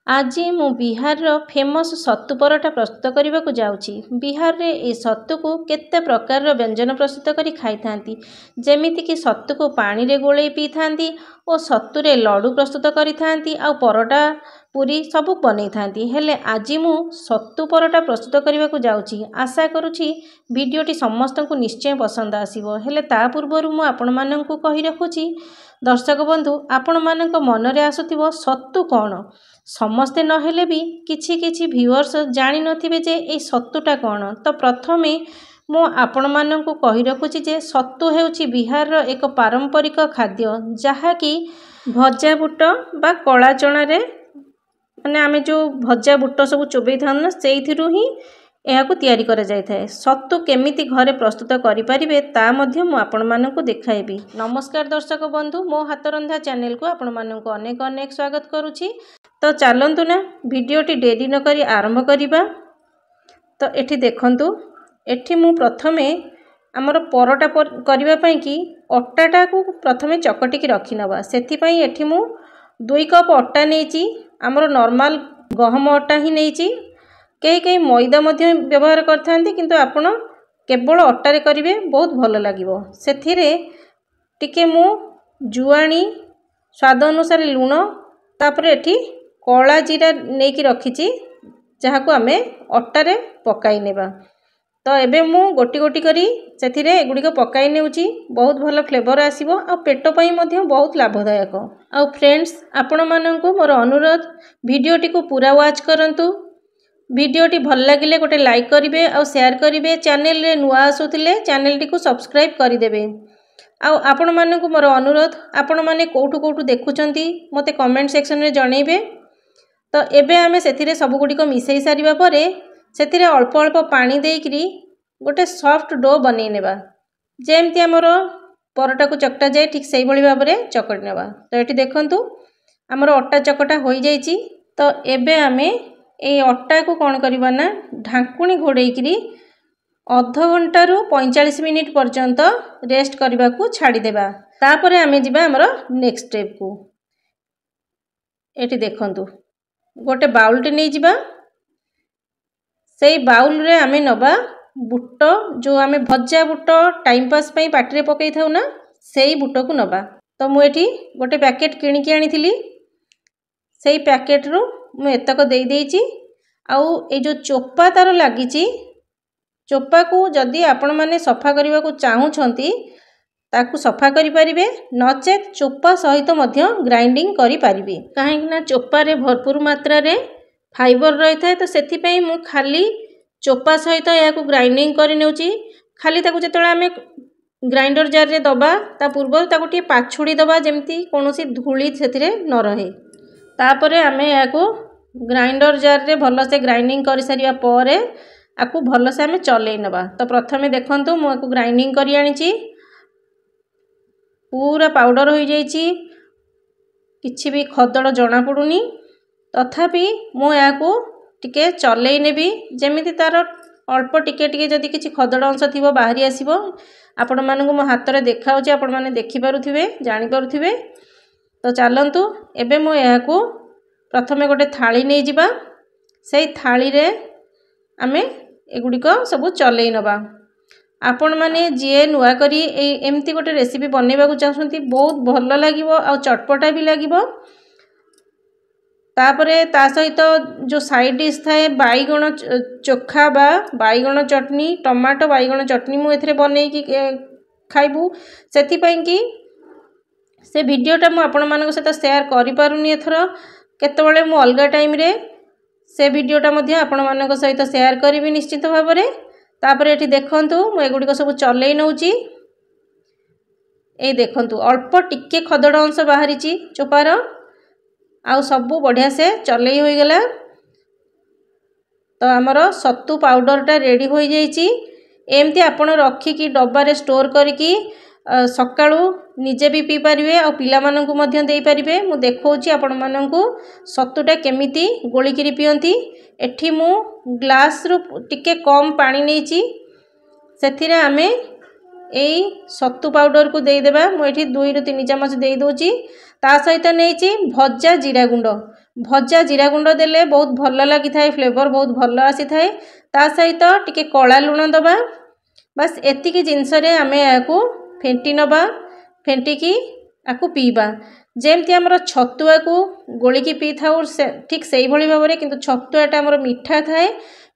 आज मु बिहार फेमस सत्तू परोठा प्रस्तुत करने को जाऊँगी। बिहार रे ए सत्तू को केते प्रकार व्यंजन प्रस्तुत करी खाई थांती, जेमिति कि सत्तू को पानी रे गोले पी थांती और सत्तू रे लड्डू प्रस्तुत करी थांती आ परोठा पूरी सब बनै थांती। हेले आज मु सत्तू परोठा प्रस्तुत करने को जाऊँगी। आशा करुछि वीडियोटी समस्त को निश्चय पसंद आसीबो। हेले ता पूर्वरु मु आपण माननकु कहि रखुछि, दर्शक बंधु आपण मानक मन रे आसुथिबो सत्तू कोन। समस्ते नहेले भी किछि किछि व्यूअर्स जानि नथिबे जे ए सत्तूटा कोन। तो प्रथमे मु आपण माननकु कहि रखुछि जे सत्तू हेउछि बिहार रो एक पारंपरिक खाद्य, जहा कि भजा बुट बा कला चना रे माने आमे जो भजा बुट सब चोबई थान ना सेइथिरु ही एहाकु तयारी करा जाय थाए। सत्तू केमिति घरे प्रस्तुत करि परिबे ता मध्य मु आपण माननकु देखाइबी। नमस्कार दर्शक बंधु, मो हाथ रंधा चैनल को आपण माननकु अनेक अनेक स्वागत करूछि। तो चलतु ना वीडियोटी डेरी न करी आरंभ करिबा। तो एठी देखंतु, एठी मु प्रथमे हमर परोटा करिबा पई कि अट्टाटा को प्रथमे चकटी की रखि नबा। सेथि पई एठी मु 2 कप अट्टा नेची, हमर नॉर्मल गहम अट्टा ही नेची। कई कई मैदा मध्य व्यवहार करथांती, किंतु आपण केवल अट्टा रे करिवे बहुत भल लागिवो। सेथिरे टिके मु जुआणी स्वाद अनुसार लूण, तापर एठी कला जीरा नेकी रखिची, जहा को आमे अट्टा रे पकाई नेबा। तो एबे मु गोटी गोटी करी सेथिरे एगुडी को पकाई नेउची। बहुत भल फ्लेवर आसीबो आ पेट पई मध्य बहुत लाभदायक। आ फ्रेंड्स, आपण माननकु मोर अनुरोध, वीडियोटी को पूरा वॉच करंतु। वीडियोटी भल लागिले गोटे लाइक करिवे और शेयर करिवे। चैनल रे नुआ आसुथिले चैनल टी को सब्सक्राइब करि देबे। आ आपण माननकु मोर अनुरोध, आपण माने कोठु कोठु देखुचंती मते कमेंट सेक्शन रे जणैबे। तो एबे आमे सेथिरे सब गुडी को मिसई सारिबा परे सेथिरे अल्प अल्प पानी देइकरी गोटे सॉफ्ट डो बनै नेबा। जेमति हमरो परोटा को चकटा जाय ठीक सेही भली भाबरे चकट नेबा। तो एठी देखंतु हमरो अट्टा चकटा होई जाईची। तो एबे आमे ए अट्टा को कोन करबा ना ढांकुणी घोड़ेइकरी आधा घंटा रु 45 मिनिट पर्यंत रेस्ट करबा को छाडी देबा। तापरे आमे जिबा हमरो नेक्स्ट स्टेप को। एठी देखंतु गोटे बाउल टे नहीं जिबा। सेई बाउल रे आमे नबा बुट, जो आमे भजा बुट टाइम पास पई पाटी रे पकई थाउ ना, सेई बुट को नबा। तो मु एठी गोटे पैकेट किणी की आनीथिली, सेई पैकेट रु मु एतक देई देइची। आउ ए जो चोपा तार लागिची, चोपा को जदी आपण माने सफा करबा को चाहू छंती ताकू सफा करि परिबे, नचेत चोपा सहित मध्य ग्राइंडिंग करि परिबे। काहे कि ना चोपा रे भरपूर मात्रा रे फाइबर रही थाए। तो सेथि पई मु खाली चोपा सहित या को ग्राइंडिंग करि नेउची। खाली ताकू जेतळे आमे ग्राइंडर जार रे दबा ता पूर्व ताकू टी पाछुडी दबा, जेमति कोनोसी धूली सेथिरे न रहे। तापरे आमे या को ग्राइंडर जार रे भलो से ग्राइंडिंग करि सारिया परे आकू भलो से आमे चलै नबा। तो प्रथमे देखंतु मु आकू ग्राइंडिंग करि आनिची, पूरा पाउडर हो जाइची, किछि भी खदड़ जना पड़ुनी। तथापि मु या को टिके चलै नेबी, जेमिति तार अल्प टिके टिके जदी किछि खदड़ अंश थिबो बाहरी आसीबो। आपण मानकु मो हाथ रे देखाउची, आपण माने देखि पारुथिबे, जानि पारुथिबे। तो चलंतु एबे मु या को प्रथमे गोटे थाली नै जिबा। सेई थाली रे आमे एगुडी को सब चलै नबा। आपण माने जे नुआ करी एमती गोटे रेसिपी बनेबा को चाहछंती, बहुत भल लागिवो आ चटपटा भी लागिवो। तापरे ता सहित जो साइड डिश थाए बाईगण चोखा बा बाईगण चटनी, टमाटो बाईगण चटनी मु एथरे बनै की खाइबू। सेथि पई कि से वीडियोटा मु आपण मानक सहित शेयर करि पारुनी एथरो, केतबेले मु अलगा टाइम रे से वीडियोटा मध्य आपण मानक सहित शेयर करिवि निश्चित भाबरे। तापरे एठी देखंतु मु एगुडी को सब चलै नउची। ए देखंतु अल्प टिके खदड़ अंश बाहरीची चोपार, आउ सबु बढ़िया से चलै होई गेला। तो हमर सत्तू पाउडरटा रेडी होई जाईची। एमती आपण रखी की डब्बा रे स्टोर करिकी सकाळू निजे भी पी परिवे और पिला माननकु मध्य देई परिवे। मु देखौची आपण माननकु सत्तूटा केमिति गोली किरी पियंती। एठी मु ग्लास रु टिके कम पानी नेची, सेथिरे आमे एई सत्तू पाउडर को देई देबा। मु एठी 2 रु 3 चमच देई दोची। ता सहित नेची भजा जीरा गुंड, भजा जीरा गुंड देले बहुत भल लगी थाए, फ्लेवर बहुत भल आसी थाए। ता सहित टिके कला लुण दबा। बस एतिकी जिनस आमे याकू फेंटी नबा, फेंटिकी आकू पीबा। जेमती आमर छतुआ को गोलिकी पी थाउ ठीक से भली भाव में, किंतु छतुआटा आमर मीठा थाए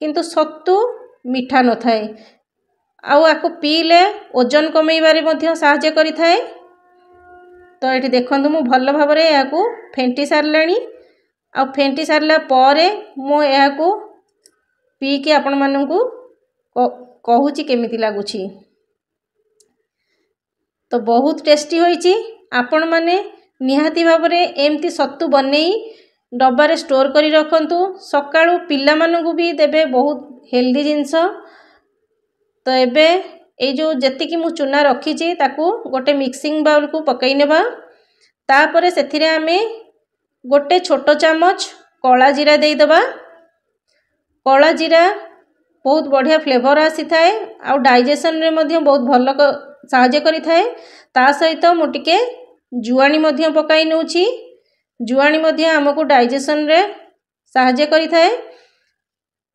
किंतु सत्तू मीठा न थाए। आउ आकू पीले ओजन कमेबारे मध्य सहायता करि थाए। तो ये देखंतु मु भल भाव में याकू फेंटी सारलानी। आ फेंटी सारला परे मु याकू पी के आपण माननकू कहूची केमिति लागुची। तो बहुत टेस्टी होईची। आपण माने निहाती भाव में एमती सत्तू बनेई डब्बारे स्टोर करी रखंतु। सकाळू पिला माननकू भी देबे, बहुत हेल्दी जिंस। तो एबे ए जो जतिकी मु चूना रखीची ताकू गोटे मिक्सिंग बाउल को पकई नेबा। तापरे सेथिरे आमे गोटे छोटो चामच कला जीरा दे दबा। कला जीरा बहुत बढ़िया फ्लेवर आसी थाए, आ डाइजेशन रे मध्य बहुत भल सहायता करि थाए। ता सहित मु टिके जुआनी मध्य पकाई नउची। जुआनी मध्य हमको डाइजेशन रे सहायता करि थाए।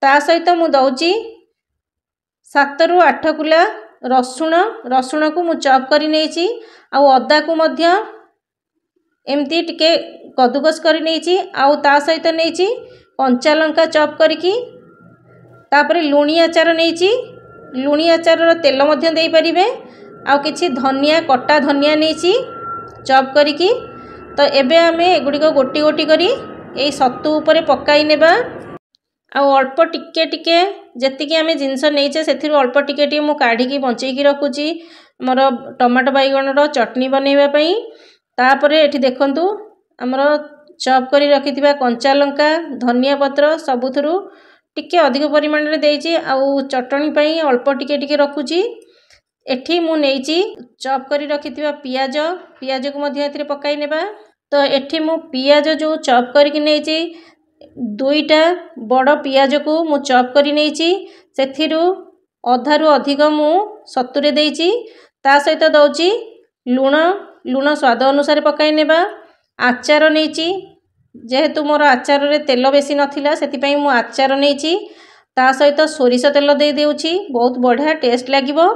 ता सहित मु दउची 7 रु 8 कुला रसुण। रसुण को मु चॉप करि नेची। आ अदा को मध्य एमती टिके कदुकस करि नेची। आ ता सहित नेची कंचा लंका चॉप करिकी। तापरे लुणी आचार नेची। लुणी आचार रो तेल मध्य देई परिबे। आ किछि धनिया, कटा धनिया नेची चॉप करिकी। तो एबे आमे एगुडी को गोटी गोटी करी एई सत्तू ऊपर पकाई नेबा। आ अल्प टिके टिके जतिकी आमे जिंस नेइचे सेथिरु अल्प टिके टिके मु काढी बंचई की रखुची मोर टमाटो बैगण रो चटनी बनेबा पई। तापरे एठी देखंतु हमर चॉप करी रखिथिबा कंचा लंका, धनिया पत्र सबुथुरु टिके अधिक परिमाण रे देइची। आ चटनी पई अल्प टिके टिके रखुची। एठी मु नेइची चॉप करी रखिथिबा पियाज। पियाज को मध्य एथिरे पकाई नेबा। तो एठी मु पियाज जो चॉप करी नेइची, 2टा बड़ पियाज को मु चॉप करी नेइची। सेथिरु अधारु अधिक मु सत्तुरे देइची। ता सहित दउची लुण। लुण स्वाद अनुसार पकाई नेबा। आचार नेइची, जेहेतु मोर आचार रे तेल बेसी नथिला सेति पई मु आचार नेइची। ता सहित सोरिष तेल दे देउची, बहुत बढ़िया टेस्ट लागिबो।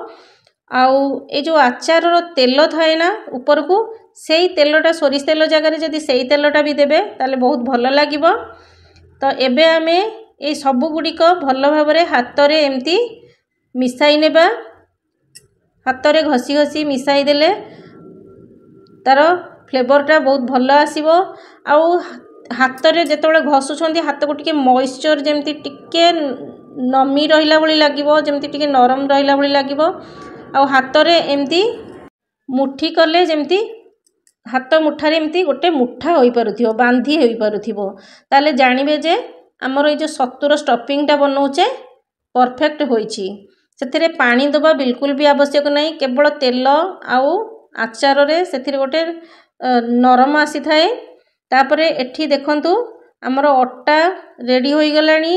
आउ ए जो आचार रो तेल थाए ना ऊपर को, सेई तेलटा सोरिष तेल जगह रे जदी सेई तेलटा भी देबे ताले बहुत भल लागिबो। तो एबे आमे ए सब गुडी को भल भाव रे हाथ रे एमती मिसाई नेबा। हाथ रे घसी घसी मिसाई देले तार फ्लेवरटा बहुत भल आसीबो। आउ हाथ रे जेतोले घसुछंती हाथ को टिके मॉइस्चर जेमती टिके नमी रहिला भली लागिबो, जेमती टिके नरम रहिला भली लागिबो। आउ हाथ रे एमती मुठी कले जेमती हाथ मुठारे एमती गोटे मुठा होई पारुथिबो, बांधी होई पारुथिबो, ताले जानिबे जे हमर ए जो सत्तूर स्टफिंगटा बनौचे परफेक्ट होईची। सेथिरे पानी दबा बिल्कुल भी आवश्यक नहीं। केवल तेल आउ आचार रे सेथिरे गोटे नरम आसी थाए। तापरे एठी देखंतु हमर अट्टा रेडी होई गलानी।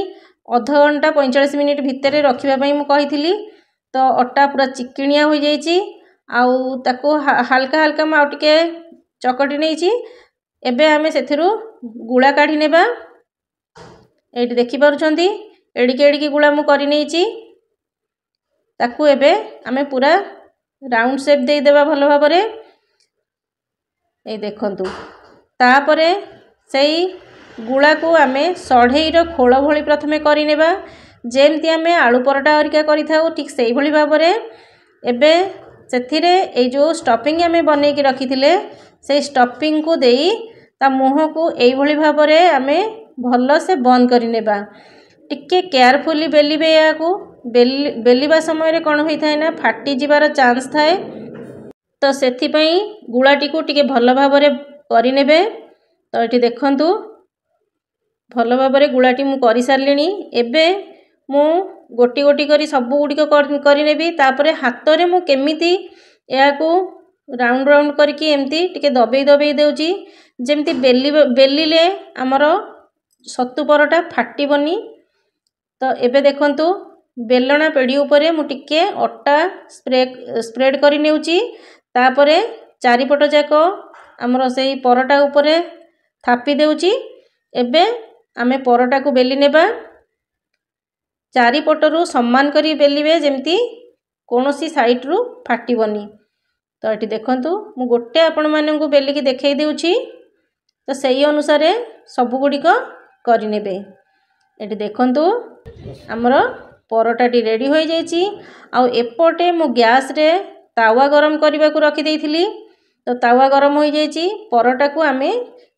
आधा घंटा 45 मिनिट भितर रखिबा पई मु कहिथिली। तो अट्टा पूरा चिकिनिया हो जाइची। आउ ताको हल्का हल्का म टिके चकटी नेइची। एबे आमे सेथिरु गुळा काढी नेबा। एठी देखि पारुछंती एडिके एडिके गुळा मु करि नेइची। ताकू एबे आमे पूरा राउंड शेप दे देबा भलो भाबरे। ए देखंतु तापरे सेई गुळा को आमे सढेई रो खोळ भली प्रथमे करि नेबा। जेमती आमे आलू परोटा हरिका करि थाउ ठीक सेई भली भाबरे। एबे सेथिरे ए जो स्टफिंग आमे बनै के रखिथिले से स्टफिंग को देई ता मुह को एई भली भाबरे आमे भलो से बंद करि नेबा। टिके केयरफुली बेलिबे। या को बेलिबा समय रे कोन होई थाए ना फाटी जिबार चांस थाए। तो सेथि पई गुळाटी को टिके भलो भाबरे करि नेबे। तो एठी देखंतु भलो भाबरे गुळाटी मु करि सारलिनी। एबे मु गोटी गोटी करी सब गुडी को करि नेबी। तापरे हाथ रे मु केमिति या को राउंड राउंड करके एमती टिके दबेई दबेई देउची, जेमती बेलिले हमर सत्तू परोटा फाटिबनी। तो एबे देखंतु बेलना पेड़ी ऊपर मु टिके अट्टा स्प्रेड करि नेउची। तापरे चारिपट जाक हमर सेई परोटा ऊपर थापी देउची। एबे आमे परोटा को बेली नेबा चारिपटरू समान करी बेलिबे जेमती कोनोसी साइड रु फाटिबनी। तो ये देखंतु मु गोटे आपण माननकु बेलिकी देखै देउछि तो सही अनुसार सबुगुड़िक करिनेबे। ये देखंतु हमर परोटाटी रेडी हो जाइछि। आ एपटे मु गैस रे तावा गरम करबा को रखी देइथिली। तो तावा गरम हो जाइछि परोटा को आमे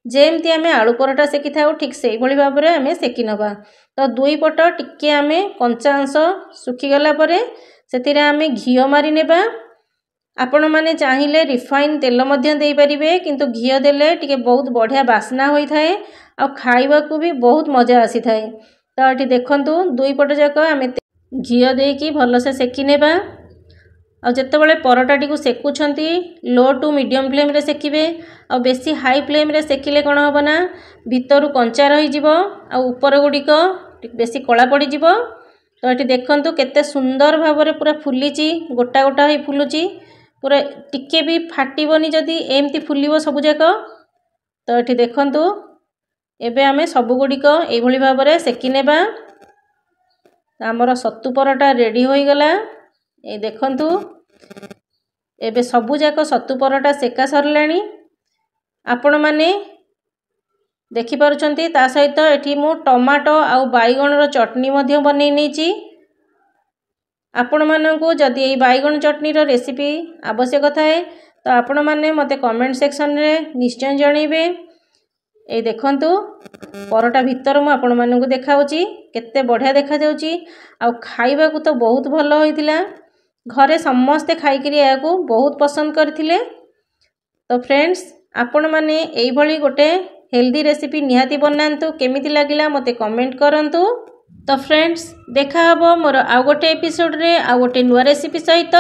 जेमती आमे आलू परोटा सेकी थाउ ठीक सेही भली भाबरे आमे सेकी नबा। तो दुई पट टिके आमे कंचा अंश सुखी गला परे सेतिरे आमे घियो मारी नेबा। आपण माने चाहिले रिफाइन तेल मध्य देई परिबे किंतु घियो देले टिके बहुत बढ़िया बास्ना होई थाए आ खाइबा को भी बहुत मजा आसी थाए। तो एठी देखंतु दुई पट जाक आमे घियो देकी भल से सेकी नेबा। आ जेतेबेले परोटाटी को सेकुछंती लो टू मीडियम फ्लेम रे सेकिबे। आ बेसी हाई फ्लेम रे सेकिले कोन होबना भितरु कंचा रही जिवो आ ऊपर गुडिक बेसी कला पड़ी जिवो। तो एठी देखंतु केते सुंदर भाबरे पूरा फुलीची गोटा गोटा ही फुलुची पूरा टिके भी फाटिबनी जदी एमती फुलिबो सब जाक। तो एठी देखंतु एबे आमे सब गुडिक एई भली भाबरे सेकी नेबा। हमर सत्तू परोटा रेडी होई गला। ए देखंतु एबे सबु जाक सत्तू परोटा सेका सरलाणी। आपण माने देखि पारुछंती ता सहित एठी मु टमाटो आउ बाइगण रो चटनी मध्य बनै नेची। आपण माननकु जदी एई बाइगण चटनी रो रेसिपी आवश्यक थाए तो आपण माने मते कमेंट सेक्शन रे निश्चय जणैबे। ए देखंतु परोटा भीतर मु आपण माननकु देखाउची केते बढ़िया देखा जाउची आ खाइबा को तो बहुत भलो होइतिला। घरे समस्ते खाइकरी याकू बहुत पसंद करथिले। तो फ्रेंड्स आपण माने एई भली गोटे हेल्दी रेसिपी निहाती बनांतु केमिति लागिला मते कमेंट करंतु। तो फ्रेंड्स देखा हबो मोर आ गोटे एपिसोड रे आ गोटे नुवा रेसिपी सहित।